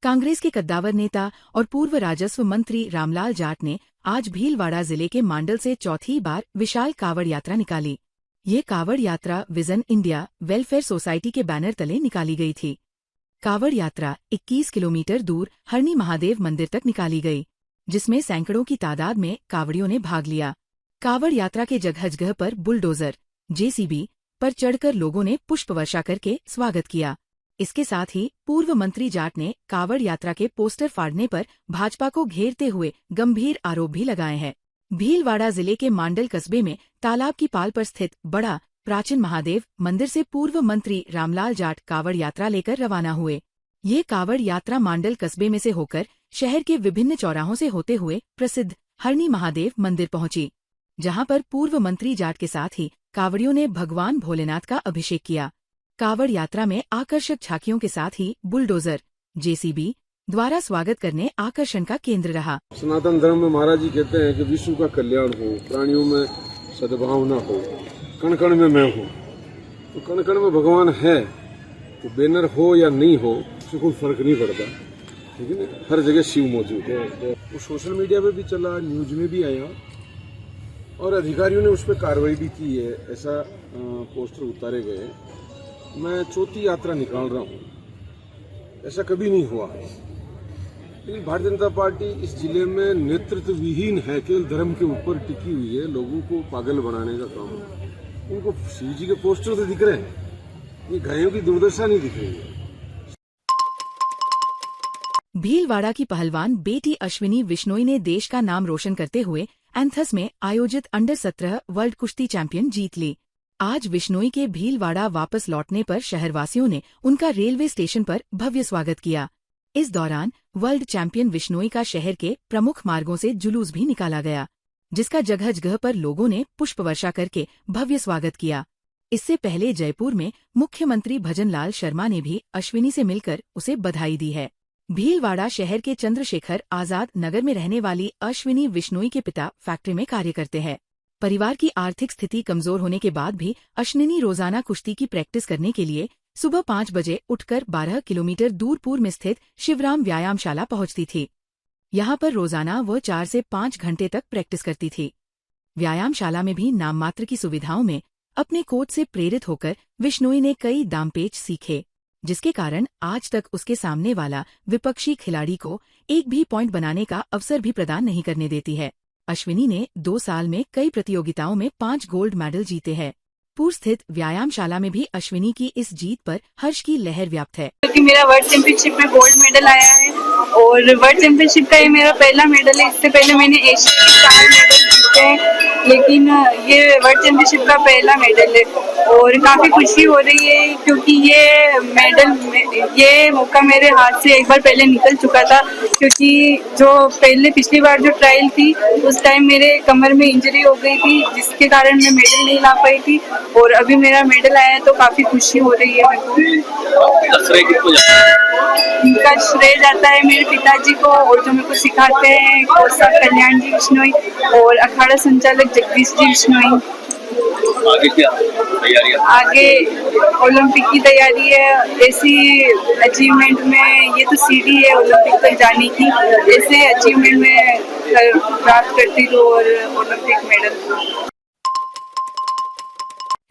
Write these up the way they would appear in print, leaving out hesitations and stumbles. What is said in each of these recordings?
कांग्रेस के कद्दावर नेता और पूर्व राजस्व मंत्री रामलाल जाट ने आज भीलवाड़ा जिले के मांडल से चौथी बार विशाल कावड़ यात्रा निकाली। ये कावड़ यात्रा विजन इंडिया वेलफेयर सोसाइटी के बैनर तले निकाली गई थी। कावड़ यात्रा 21 किलोमीटर दूर हरणी महादेव मंदिर तक निकाली गई, जिसमें सैकड़ों की तादाद में कावड़ियों ने भाग लिया। कावड़ यात्रा के जगह जगह पर बुलडोजर, जेसीबी पर चढ़कर लोगों ने पुष्प वर्षा करके स्वागत किया। इसके साथ ही पूर्व मंत्री जाट ने कावड़ यात्रा के पोस्टर फाड़ने पर भाजपा को घेरते हुए गंभीर आरोप भी लगाए हैं। भीलवाड़ा जिले के मांडल कस्बे में तालाब की पाल पर स्थित बड़ा प्राचीन महादेव मंदिर से पूर्व मंत्री रामलाल जाट कावड़ यात्रा लेकर रवाना हुए। ये कावड़ यात्रा मांडल कस्बे में से होकर शहर के विभिन्न चौराहों से होते हुए प्रसिद्ध हरणी महादेव मंदिर पहुंची, जहां पर पूर्व मंत्री जाट के साथ ही कावड़ियों ने भगवान भोलेनाथ का अभिषेक किया। कावड़ यात्रा में आकर्षक झांकियों के साथ ही बुलडोजर, जेसीबी द्वारा स्वागत करने आकर्षण का केंद्र रहा। सनातन धर्म में महाराज जी कहते हैं कि विश्व का कल्याण हो, प्राणियों में सद्भावना हो, कण कण में मैं हूँ। तो कण कण में भगवान है, तो बैनर हो या नहीं हो उससे कोई फर्क नहीं पड़ता, ठीक है ना। हर जगह शिव मौजूद है। वो सोशल मीडिया पे भी चला, न्यूज में भी आया और अधिकारियों ने उस पर कार्रवाई भी की है। ऐसा पोस्टर उतारे गए। मैं चौथी यात्रा निकाल रहा हूँ, ऐसा कभी नहीं हुआ। लेकिन भारतीय जनता पार्टी इस जिले में नेतृत्व विहीन है, केवल धर्म के ऊपर टिकी हुई है। लोगों को पागल बनाने का काम है। उनको शिव जी के पोस्टर तो दिख रहे हैं, ये गायों की दुर्दशा नहीं दिख रही है। भीलवाड़ा की पहलवान बेटी अश्विनी विश्नोई ने देश का नाम रोशन करते हुए एंथस में आयोजित अंडर 17 वर्ल्ड कुश्ती चैंपियन जीत ली। आज विश्नोई के भीलवाड़ा वापस लौटने पर शहरवासियों ने उनका रेलवे स्टेशन पर भव्य स्वागत किया। इस दौरान वर्ल्ड चैंपियन विश्नोई का शहर के प्रमुख मार्गों से जुलूस भी निकाला गया, जिसका जगह जगह पर लोगों ने पुष्प वर्षा करके भव्य स्वागत किया। इससे पहले जयपुर में मुख्यमंत्री भजनलाल शर्मा ने भी अश्विनी से मिलकर उसे बधाई दी है। भीलवाड़ा शहर के चंद्रशेखर आजाद नगर में रहने वाली अश्विनी विश्नोई के पिता फैक्ट्री में कार्य करते हैं। परिवार की आर्थिक स्थिति कमजोर होने के बाद भी अश्विनी रोजाना कुश्ती की प्रैक्टिस करने के लिए सुबह 5 बजे उठकर 12 किलोमीटर दूर पूर्व में स्थित शिवराम व्यायामशाला पहुंचती थी। यहां पर रोजाना वह 4 से 5 घंटे तक प्रैक्टिस करती थी। व्यायामशाला में भी नाममात्र की सुविधाओं में अपने कोच से प्रेरित होकर विश्नोई ने कई दांवपेच सीखे, जिसके कारण आज तक उसके सामने वाला विपक्षी खिलाड़ी को एक भी पॉइंट बनाने का अवसर भी प्रदान नहीं करने देती है। अश्विनी ने 2 साल में कई प्रतियोगिताओं में 5 गोल्ड मेडल जीते हैं। पूर्व स्थित व्यायामशाला में भी अश्विनी की इस जीत पर हर्ष की लहर व्याप्त है। क्योंकि मेरा वर्ल्ड चैंपियनशिप में गोल्ड मेडल आया है और वर्ल्ड चैंपियनशिप का ये मेरा पहला मेडल है। इससे पहले मैंने एशिया के 4 मेडल जीते हैं, लेकिन ये वर्ल्ड चैंपियनशिप का पहला मेडल है और काफी खुशी हो रही है क्योंकि ये मौका मेरे हाथ से एक बार पहले निकल चुका था। क्योंकि जो पिछली बार जो ट्रायल थी उस टाइम मेरे कमर में इंजरी हो गई थी, जिसके कारण मैं मेडल नहीं ला पाई थी और अभी मेरा मेडल आया है तो काफी खुशी हो रही है मेरे को। इनका श्रेय जाता है मेरे पिताजी को और जो मेरे को सिखाते हैं कोच साहब कल्याण जी विश्नोई और अखाड़ा संचालक जगदीश जी विश्नोई। आगे क्या तैयारी है? आगे ओलंपिक की तैयारी है। ऐसी अचीवमेंट में ये तो सीढ़ी है ओलंपिक तक जाने की, ऐसे अचीवमेंट में प्राप्त करती हूँ और ओलंपिक मेडल।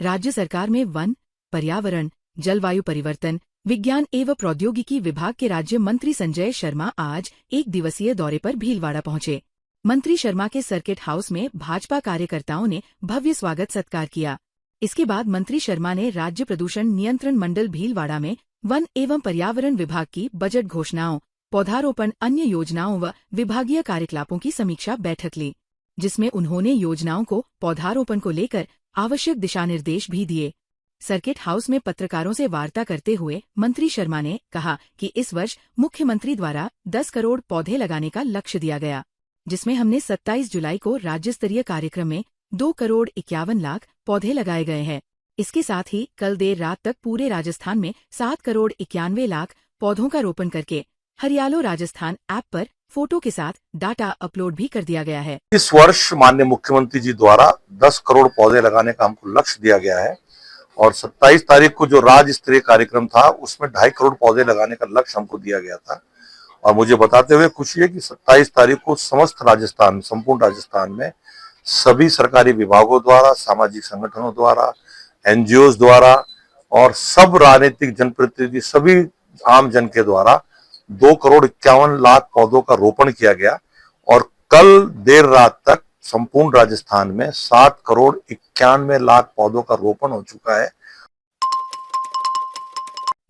राज्य सरकार में वन, पर्यावरण, जलवायु परिवर्तन, विज्ञान एवं प्रौद्योगिकी विभाग के राज्य मंत्री संजय शर्मा आज 1 दिवसीय दौरे पर भीलवाड़ा पहुंचे। मंत्री शर्मा के सर्किट हाउस में भाजपा कार्यकर्ताओं ने भव्य स्वागत सत्कार किया। इसके बाद मंत्री शर्मा ने राज्य प्रदूषण नियंत्रण मंडल भीलवाड़ा में वन एवं पर्यावरण विभाग की बजट घोषणाओं, पौधारोपण, अन्य योजनाओं व विभागीय कार्यकलापों की समीक्षा बैठक ली, जिसमें उन्होंने योजनाओं को पौधारोपण को लेकर आवश्यक दिशा निर्देश भी दिए। सर्किट हाउस में पत्रकारों से वार्ता करते हुए मंत्री शर्मा ने कहा कि इस वर्ष मुख्यमंत्री द्वारा 10 करोड़ पौधे लगाने का लक्ष्य दिया गया, जिसमें हमने 27 जुलाई को राज्य स्तरीय कार्यक्रम में 2 करोड़ 51 लाख पौधे लगाए गए हैं। इसके साथ ही कल देर रात तक पूरे राजस्थान में 7 करोड़ 91 लाख पौधों का रोपण करके हरियालो राजस्थान ऐप पर फोटो के साथ डाटा अपलोड भी कर दिया गया है। इस वर्ष माननीय मुख्यमंत्री जी द्वारा 10 करोड़ पौधे लगाने का हमको लक्ष्य दिया गया है और 27 तारीख को जो राज्य स्तरीय कार्यक्रम था उसमें 2.5 करोड़ पौधे लगाने का लक्ष्य हमको दिया गया था और मुझे बताते हुए खुशी है कि 27 तारीख को समस्त राजस्थान, संपूर्ण राजस्थान में सभी सरकारी विभागों द्वारा, सामाजिक संगठनों द्वारा, एनजीओ द्वारा और सब राजनीतिक जनप्रतिनिधि, सभी आम जन के द्वारा 2,51,00,000 पौधों का रोपण किया गया और कल देर रात तक संपूर्ण राजस्थान में 7,91,00,000 पौधों का रोपण हो चुका है।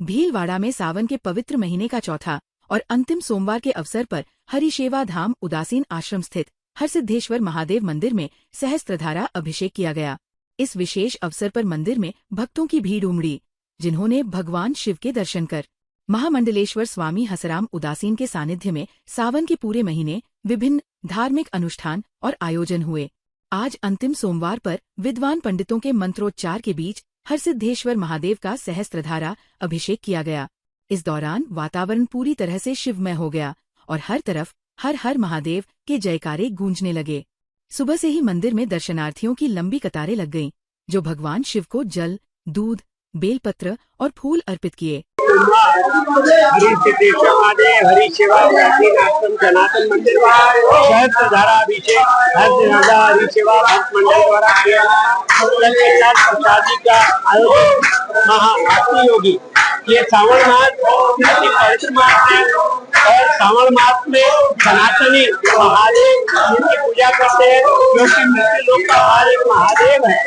भीलवाड़ा में सावन के पवित्र महीने का चौथा और अंतिम सोमवार के अवसर पर हरिशेवा धाम उदासीन आश्रम स्थित हरसिद्धेश्वर महादेव मंदिर में सहस्त्रधारा अभिषेक किया गया। इस विशेष अवसर पर मंदिर में भक्तों की भीड़ उमड़ी, जिन्होंने भगवान शिव के दर्शन कर महामंडलेश्वर स्वामी हसराम उदासीन के सानिध्य में सावन के पूरे महीने विभिन्न धार्मिक अनुष्ठान और आयोजन हुए। आज अंतिम सोमवार पर विद्वान पंडितों के मंत्रोच्चार के बीच हरसिद्धेश्वर महादेव का सहस्त्रधारा अभिषेक किया गया। इस दौरान वातावरण पूरी तरह से शिवमय हो गया और हर तरफ हर हर महादेव के जयकारे गूंजने लगे। सुबह से ही मंदिर में दर्शनार्थियों की लंबी कतारें लग गईं, जो भगवान शिव को जल, दूध, बेलपत्र और फूल अर्पित किए। हरिसिद्धेश्वर महादेव हरिसेवा उदासीन आश्रम सनातन मंदिर सहस्त्रधारा अभिषेक हरिसेवा भक्त मंडल द्वारा किया प्रसादी का आयोजन महाआरती होगी। ये श्रावण मास पवित्र मास है और श्रावण मास में सनातनी महादेव की पूजा करते हैं, क्योंकि मृत्यु लोक का हर एक महादेव है।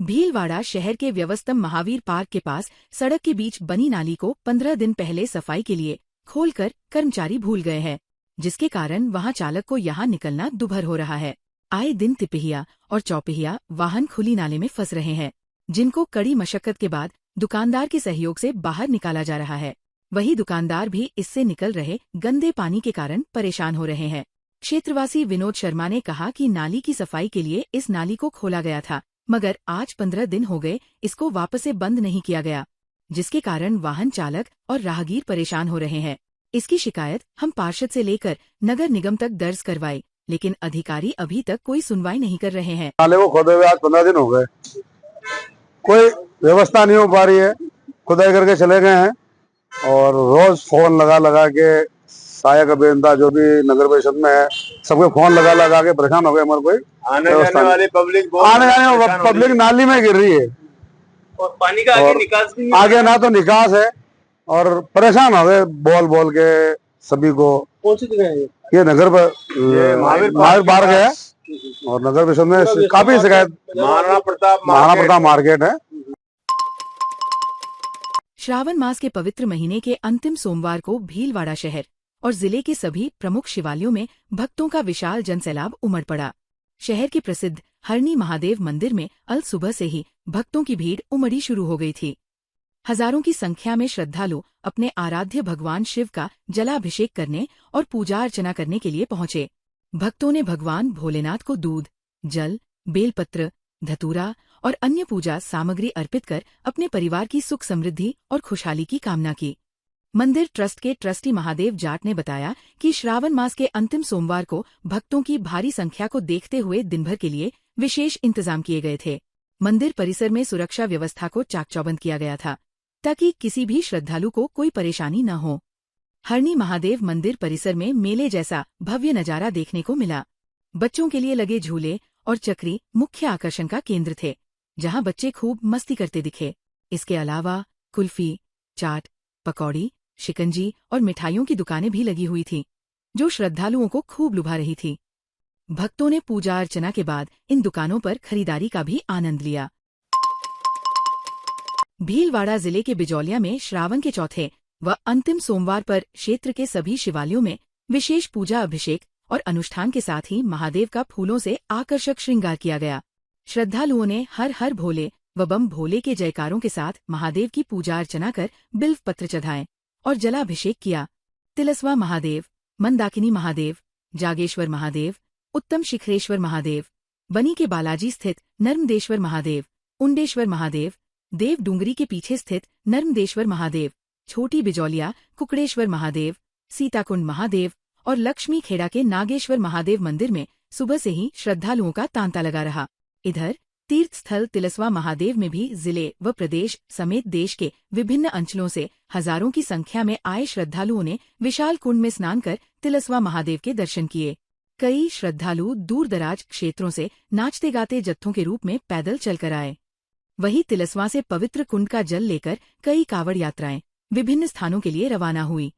भीलवाड़ा शहर के व्यवस्थम महावीर पार्क के पास सड़क के बीच बनी नाली को 15 दिन पहले सफाई के लिए खोलकर कर्मचारी भूल गए हैं, जिसके कारण वहां चालक को यहां निकलना दुभर हो रहा है। आए दिन तिपहिया और चौपहिया वाहन खुली नाले में फंस रहे हैं, जिनको कड़ी मशक्कत के बाद दुकानदार के सहयोग से बाहर निकाला जा रहा है। वही दुकानदार भी इससे निकल रहे गंदे पानी के कारण परेशान हो रहे हैं। क्षेत्रवासी विनोद शर्मा ने कहा कि नाली की सफाई के लिए इस नाली को खोला गया था, मगर आज 15 दिन हो गए इसको वापस से बंद नहीं किया गया, जिसके कारण वाहन चालक और राहगीर परेशान हो रहे हैं। इसकी शिकायत हम पार्षद से लेकर नगर निगम तक दर्ज करवाई, लेकिन अधिकारी अभी तक कोई सुनवाई नहीं कर रहे हैं। नाले को खोदे हुए आज 15 दिन हो गए, कोई व्यवस्था नहीं हो पा रही है। खुदाई करके चले गए हैं और रोज फोन लगा लगा के सहायक अभियंता जो भी नगर परिषद में है सबके फोन लगा लगा के परेशान हो गए। हमारे कोई आने जाने वाली पब्लिक नाली में गिर रही है और पानी का आगे निकास नहीं है। आगे ना तो निकास है और परेशान हो गए बोल बोल के सभी को। कौन सी जगह है ये नगर महावीर पार्क है और नगर परिषद में काफी शिकायत। महाराणा प्रताप मार्केट है। श्रावण मास के पवित्र महीने के अंतिम सोमवार को भीलवाड़ा शहर और जिले के सभी प्रमुख शिवालयों में भक्तों का विशाल जनसैलाब उमड़ पड़ा। शहर के प्रसिद्ध हरणी महादेव मंदिर में अल सुबह से ही भक्तों की भीड़ उमड़ी शुरू हो गई थी। हजारों की संख्या में श्रद्धालु अपने आराध्य भगवान शिव का जलाभिषेक करने और पूजा अर्चना करने के लिए पहुंचे। भक्तों ने भगवान भोलेनाथ को दूध, जल, बेलपत्र, धतूरा और अन्य पूजा सामग्री अर्पित कर अपने परिवार की सुख समृद्धि और खुशहाली की कामना की। मंदिर ट्रस्ट के ट्रस्टी महादेव जाट ने बताया कि श्रावण मास के अंतिम सोमवार को भक्तों की भारी संख्या को देखते हुए दिन भर के लिए विशेष इंतजाम किए गए थे। मंदिर परिसर में सुरक्षा व्यवस्था को चाक-चौबंद किया गया था, ताकि किसी भी श्रद्धालु को कोई परेशानी न हो। हरणी महादेव मंदिर परिसर में मेले जैसा भव्य नजारा देखने को मिला। बच्चों के लिए लगे झूले और चक्री मुख्य आकर्षण का केंद्र थे, जहां बच्चे खूब मस्ती करते दिखे। इसके अलावा कुल्फी, चाट, पकौड़ी, शिकंजी और मिठाइयों की दुकानें भी लगी हुई थीं, जो श्रद्धालुओं को खूब लुभा रही थी। भक्तों ने पूजा अर्चना के बाद इन दुकानों पर खरीदारी का भी आनंद लिया। भीलवाड़ा जिले के बिजौलिया में श्रावण के चौथे व अंतिम सोमवार पर क्षेत्र के सभी शिवालयों में विशेष पूजा अभिषेक और अनुष्ठान के साथ ही महादेव का फूलों से आकर्षक श्रृंगार किया गया। श्रद्धालुओं ने हर हर भोले व बम भोले के जयकारों के साथ महादेव की पूजा अर्चना कर बिल्व पत्र चढ़ाए और जलाभिषेक किया। तिलस्वा महादेव, मंदाकिनी महादेव, जागेश्वर महादेव, उत्तम शिखरेश्वर महादेव, बनी के बालाजी स्थित नर्मदेश्वर महादेव, उंडेश्वर महादेव, देव डूंगरी के पीछे स्थित नर्मदेश्वर महादेव, छोटी बिजौलिया कुकड़ेश्वर महादेव, सीताकुंड महादेव और लक्ष्मी खेड़ा के नागेश्वर महादेव मंदिर में सुबह से ही श्रद्धालुओं का तांता लगा रहा। इधर तीर्थ स्थल तिलस्वा महादेव में भी जिले व प्रदेश समेत देश के विभिन्न अंचलों से हजारों की संख्या में आए श्रद्धालुओं ने विशाल कुंड में स्नान कर तिलस्वा महादेव के दर्शन किए। कई श्रद्धालु दूर दराज क्षेत्रों से नाचते गाते जत्थों के रूप में पैदल चलकर आए। वहीं तिलस्वा से पवित्र कुंड का जल लेकर कई कावड़ यात्राएं विभिन्न स्थानों के लिए रवाना हुई।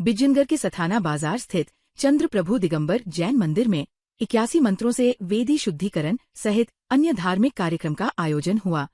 बिजनगढ़ के सथाना बाजार स्थित चंद्र प्रभु दिगंबर जैन मंदिर में 81 मंत्रों से वेदी शुद्धिकरण सहित अन्य धार्मिक कार्यक्रम का आयोजन हुआ।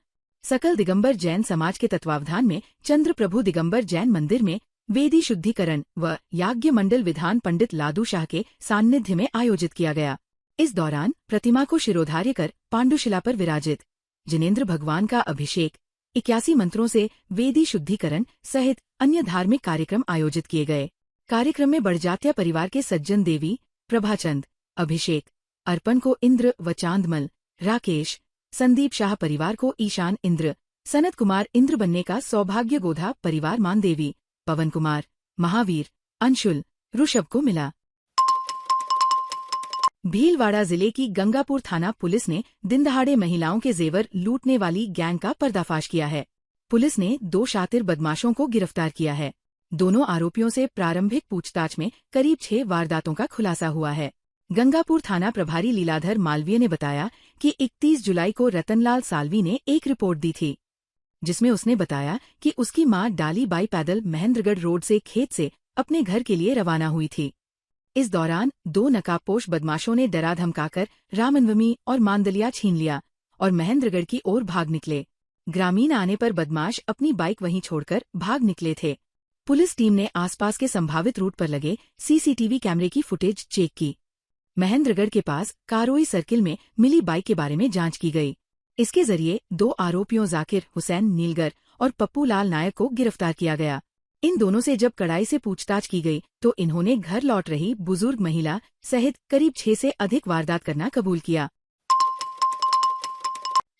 सकल दिगंबर जैन समाज के तत्वावधान में चंद्र प्रभु दिगंबर जैन मंदिर में वेदी शुद्धिकरण व याज्ञ मंडल विधान पंडित लादू शाह के सान्निध्य में आयोजित किया गया। इस दौरान प्रतिमा को शिरोधार्य कर पांडुशिला पर विराजित जिनेन्द्र भगवान का अभिषेक, 81 मंत्रों से वेदी शुद्धिकरण सहित अन्य धार्मिक कार्यक्रम आयोजित किए गए। कार्यक्रम में बड़जात्या परिवार के सज्जन देवी, प्रभाचंद, अभिषेक, अर्पण को इंद्र व चांदमल, राकेश, संदीप शाह परिवार को ईशान इंद्र, सनत कुमार इंद्र बनने का सौभाग्य गोधा परिवार मानदेवी, पवन कुमार, महावीर, अंशुल, ऋषभ को मिला। भीलवाड़ा जिले की गंगापुर थाना पुलिस ने दिनदहाड़े महिलाओं के जेवर लूटने वाली गैंग का पर्दाफाश किया है। पुलिस ने 2 शातिर बदमाशों को गिरफ्तार किया है। दोनों आरोपियों से प्रारंभिक पूछताछ में करीब 6 वारदातों का खुलासा हुआ है। गंगापुर थाना प्रभारी लीलाधर मालवीय ने बताया कि 31 जुलाई को रतनलाल साल्वी ने एक रिपोर्ट दी थी, जिसमें उसने बताया कि उसकी मां डाली बाई पैदल महेंद्रगढ़ रोड से खेत से अपने घर के लिए रवाना हुई थी। इस दौरान 2 नकाबपोश बदमाशों ने डरा धमकाकर रामनवमी और मांदलिया छीन लिया और महेंद्रगढ़ की ओर भाग निकले। ग्रामीण आने पर बदमाश अपनी बाइक वहीं छोड़कर भाग निकले थे। पुलिस टीम ने आसपास के संभावित रूट पर लगे सीसीटीवी कैमरे की फुटेज चेक की। महेंद्रगढ़ के पास कारोई सर्किल में मिली बाइक के बारे में जांच की गई। इसके जरिए 2 आरोपियों जाकिर हुसैन नीलगर और पप्पू लाल नायक को गिरफ्तार किया गया। इन दोनों से जब कड़ाई से पूछताछ की गई तो इन्होंने घर लौट रही बुजुर्ग महिला सहित करीब 6 से अधिक वारदात करना कबूल किया।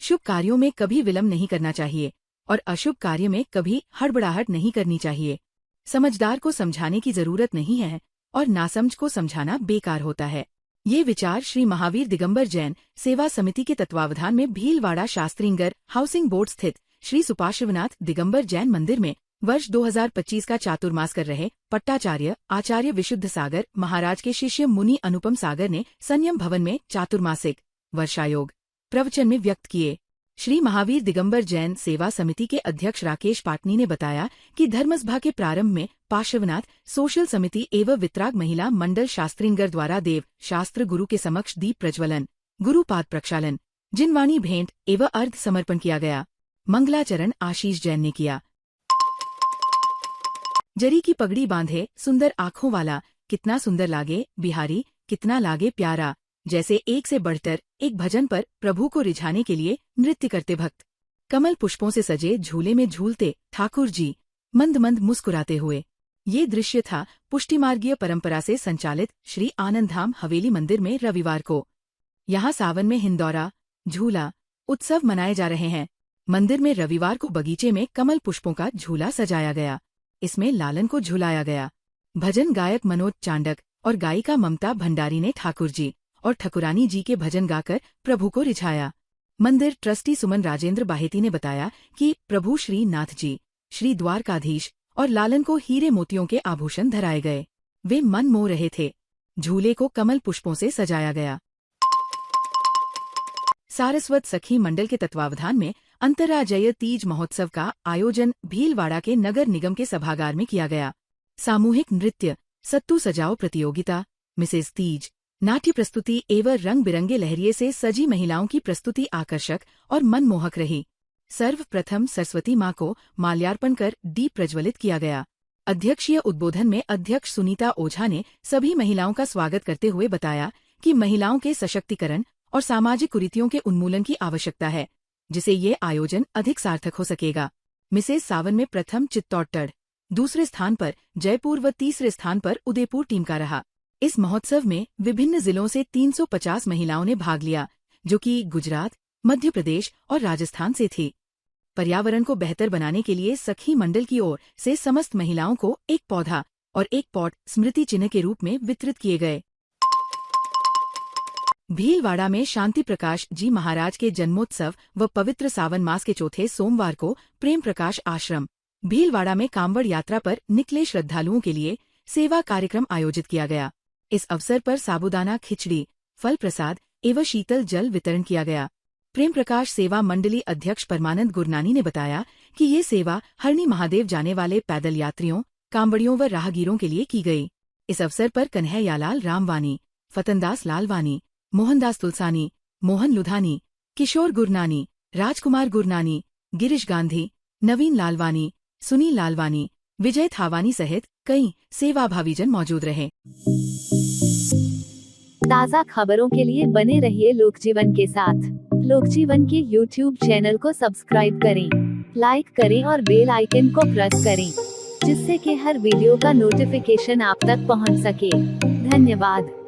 शुभ कार्यों में कभी विलंब नहीं करना चाहिए और अशुभ कार्य में कभी हड़बड़ाहट नहीं करनी चाहिए। समझदार को समझाने की जरूरत नहीं है और नासमझ को समझाना बेकार होता है। ये विचार श्री महावीर दिगंबर जैन सेवा समिति के तत्वावधान में भीलवाड़ा शास्त्रीनगर हाउसिंग बोर्ड स्थित श्री सुपार्श्वनाथ दिगंबर जैन मंदिर में वर्ष 2025 का चातुर्मास कर रहे पट्टाचार्य आचार्य विशुद्ध सागर महाराज के शिष्य मुनि अनुपम सागर ने संयम भवन में चातुर्मासिक वर्षायोग प्रवचन में व्यक्त किए। श्री महावीर दिगंबर जैन सेवा समिति के अध्यक्ष राकेश पाटनी ने बताया कि धर्मसभा के प्रारंभ में पार्श्वनाथ सोशल समिति एवं वितराग महिला मंडल शास्त्रीनगर द्वारा देव शास्त्र गुरु के समक्ष दीप प्रज्वलन, गुरुपाद प्रक्षालन, जिनवाणी भेंट एवं अर्घ समर्पण किया गया। मंगलाचरण आशीष जैन ने किया। जरी की पगड़ी बांधे सुंदर आँखों वाला, कितना सुंदर लागे बिहारी, कितना लागे प्यारा, जैसे एक से बढ़कर एक भजन पर प्रभु को रिझाने के लिए नृत्य करते भक्त। कमल पुष्पों से सजे झूले में झूलते ठाकुर जी मंद मंद मुस्कुराते हुए। ये दृश्य था पुष्टिमार्गीय परंपरा से संचालित श्री आनंदधाम हवेली मंदिर में रविवार को। यहाँ सावन में हिंदौरा झूला उत्सव मनाए जा रहे हैं। मंदिर में रविवार को बगीचे में कमल पुष्पों का झूला सजाया गया। इसमें लालन को झुलाया गया। भजन गायक मनोज चांडक और गायिका ममता भंडारी ने ठाकुर जी और ठकुरानी जी के भजन गाकर प्रभु को रिझाया। मंदिर ट्रस्टी सुमन राजेंद्र बाहेती ने बताया कि प्रभु श्री नाथ जी, श्री द्वारकाधीश और लालन को हीरे मोतियों के आभूषण धराए गए। वे मन मोह रहे थे। झूले को कमल पुष्पों से सजाया गया। सारस्वत सखी मंडल के तत्वावधान में अंतर्राज्यीय तीज महोत्सव का आयोजन भीलवाड़ा के नगर निगम के सभागार में किया गया। सामूहिक नृत्य, सत्तू सजाओ प्रतियोगिता, मिसेज तीज, नाट्य प्रस्तुति एवं रंग बिरंगे लहरिये से सजी महिलाओं की प्रस्तुति आकर्षक और मनमोहक रही। सर्वप्रथम सरस्वती मां को माल्यार्पण कर दीप प्रज्वलित किया गया। अध्यक्षीय उद्बोधन में अध्यक्ष सुनीता ओझा ने सभी महिलाओं का स्वागत करते हुए बताया कि महिलाओं के सशक्तिकरण और सामाजिक कुरीतियों के उन्मूलन की आवश्यकता है, जिसे ये आयोजन अधिक सार्थक हो सकेगा। मिसेज सावन में प्रथम चित्तौड़गढ़, दूसरे स्थान पर जयपुर व तीसरे स्थान पर उदयपुर टीम का रहा। इस महोत्सव में विभिन्न जिलों से 350 महिलाओं ने भाग लिया, जो कि गुजरात, मध्य प्रदेश और राजस्थान से थी। पर्यावरण को बेहतर बनाने के लिए सखी मंडल की ओर से समस्त महिलाओं को एक पौधा और एक पॉट स्मृति चिन्ह के रूप में वितरित किए गए। भीलवाड़ा में शांति प्रकाश जी महाराज के जन्मोत्सव व पवित्र सावन मास के चौथे सोमवार को प्रेम प्रकाश आश्रम भीलवाड़ा में कांवड़ यात्रा पर निकले श्रद्धालुओं के लिए सेवा कार्यक्रम आयोजित किया गया। इस अवसर पर साबूदाना खिचड़ी, फल प्रसाद एवं शीतल जल वितरण किया गया। प्रेम प्रकाश सेवा मंडली अध्यक्ष परमानंद गुरनानी ने बताया कि ये सेवा हरणी महादेव जाने वाले पैदल यात्रियों, कांवड़ियों व राहगीरों के लिए की गई। इस अवसर पर कन्हैयालाल रामवानी, फतनदास लालवानी, मोहनदास तुलसानी, मोहन लुधानी, किशोर गुरनानी, राजकुमार गुरनानी, गिरीश गांधी, नवीन लालवानी, सुनील लालवानी, विजय थावानी सहित कई सेवाभावीजन मौजूद रहे। ताज़ा खबरों के लिए बने रहिए लोकजीवन के साथ। लोकजीवन के YouTube चैनल को सब्सक्राइब करें, लाइक करें और बेल आइकन को प्रेस करें, जिससे कि हर वीडियो का नोटिफिकेशन आप तक पहुंच सके। धन्यवाद।